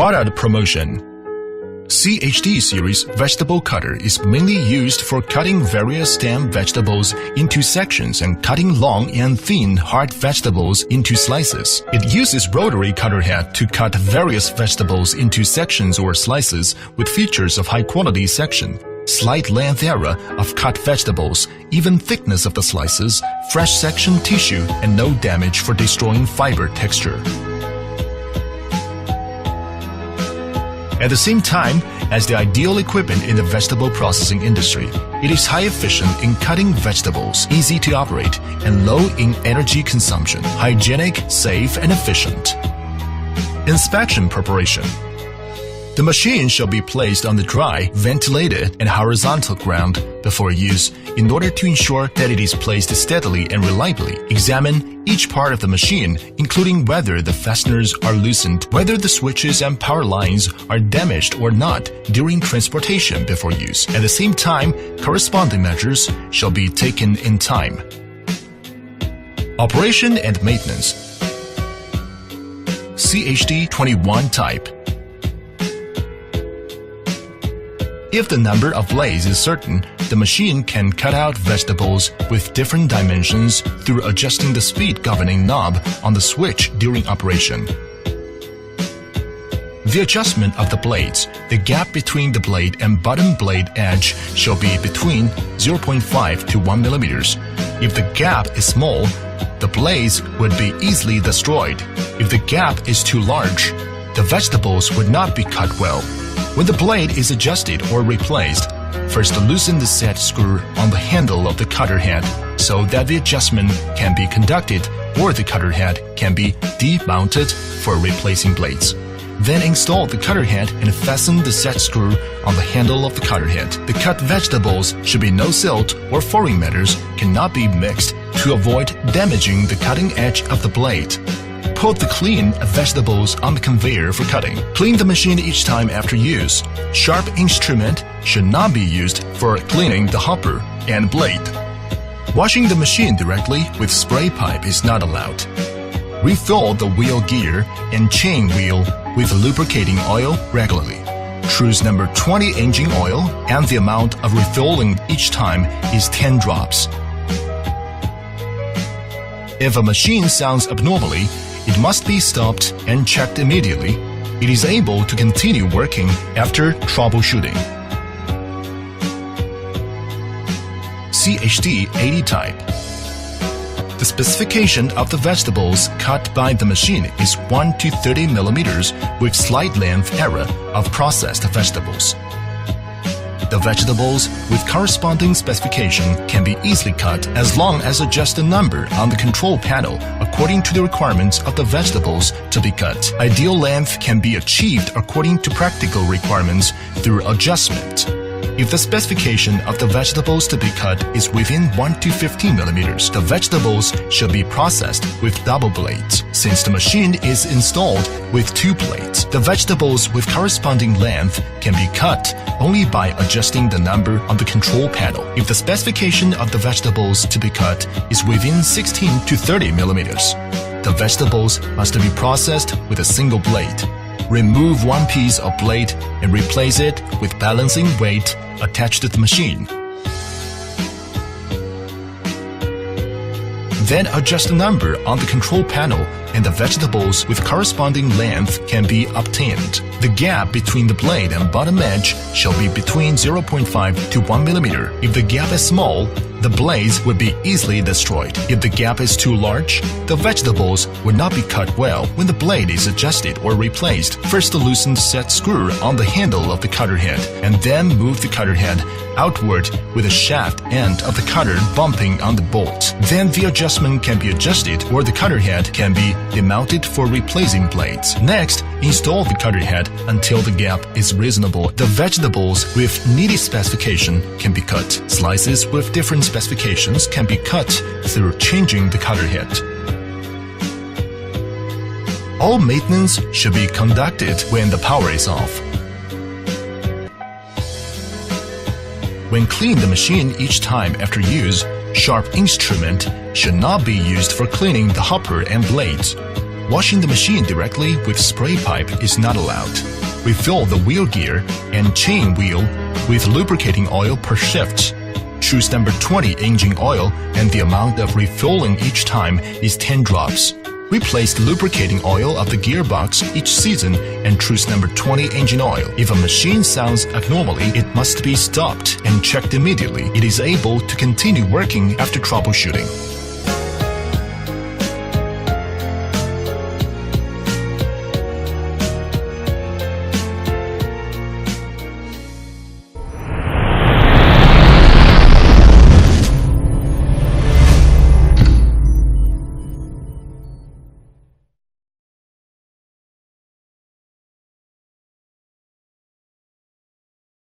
Product promotion. CHD series vegetable cutter is mainly used for cutting various stem vegetables into sections and cutting long and thin hard vegetables into slices. It uses rotary cutter head to cut various vegetables into sections or slices with features of high-quality section, slight length area of cut vegetables, even thickness of the slices, fresh section tissue, and no damage for destroying fiber texture. At the same time as the ideal equipment in the vegetable processing industry, it is high efficient in cutting vegetables, easy to operate, and low in energy consumption, hygienic, safe, and efficient. Inspection preparation. The machine shall be placed on the dry, ventilated, and horizontal ground before use in order to ensure that it is placed steadily and reliably. Examine each part of the machine, including whether the fasteners are loosened, whether the switches and power lines are damaged or not during transportation before use. At the same time, corresponding measures shall be taken in time. Operation and maintenance. CHD 21 type. If the number of blades is certain, the machine can cut out vegetables with different dimensions through adjusting the speed governing knob on the switch during operation. The adjustment of the blades, the gap between the blade and bottom blade edge shall be between 0.5 to 1 millimeters. If the gap is small, the blades would be easily destroyed. If the gap is too large, the vegetables would not be cut well. When the blade is adjusted or replaced, first loosen the set screw on the handle of the cutter head so that the adjustment can be conducted, or the cutter head can be demounted for replacing blades. Then install the cutter head and fasten the set screw on the handle of the cutter head. The cut vegetables should be no silt or foreign matters cannot be mixed to avoid damaging the cutting edge of the blade. Put the clean vegetables on the conveyor for cutting. Clean the machine each time after use. Sharp instrument should not be used for cleaning the hopper and blade. Washing the machine directly with spray pipe is not allowed. Refill the wheel gear and chain wheel with lubricating oil regularly. Choose number 20 engine oil, and the amount of refilling each time is 10 drops. If a machine sounds abnormally, it must be stopped and checked immediately. It is able to continue working after troubleshooting. CHD 80 type. The specification of the vegetables cut by the machine is 1 to 30 millimeters with slight length area of processed vegetables. The vegetables with corresponding specification can be easily cut as long as adjust the number on the control panel according to the requirements of the vegetables to be cut. Ideal length can be achieved according to practical requirements through adjustment. If the specification of the vegetables to be cut is within 1 to 15 millimeters, the vegetables should be processed with double blades. Since the machine is installed with 2 blades, the vegetables with corresponding length can be cut only by adjusting the number on the control panel. If the specification of the vegetables to be cut is within 16 to 30 millimeters, the vegetables must be processed with a single blade. Remove one piece of blade and replace it with balancing weight attached to the machine. Then adjust the number on the control panel and the vegetables with corresponding length can be obtained. The gap between the blade and bottom edge shall be between 0.5 to 1 millimeter. If the gap is small, the blades would be easily destroyed. If the gap is too large, the vegetables would not be cut well. When the blade is adjusted or replaced, first loosen the set screw on the handle of the cutter head, and then move the cutter head outward with the shaft end of the cutter bumping on the bolt. Then the adjustment can be adjusted, or the cutter head can be demounted for replacing blades. Next, install the cutter head until the gap is reasonable. The vegetables with needed specification can be cut. Slices with different specifications can be cut through changing the cutter head. All maintenance should be conducted when the power is off. When cleaning the machine each time after use, sharp instrument should not be used for cleaning the hopper and blades. Washing the machine directly with spray pipe is not allowed. Refill the wheel gear and chain wheel with lubricating oil per shift. Choose number 20 engine oil and the amount of refilling each time is 10 drops. Replace the lubricating oil of the gearbox each season and choose number 20 engine oil. If a machine sounds abnormally, it must be stopped and checked immediately. It is able to continue working after troubleshooting.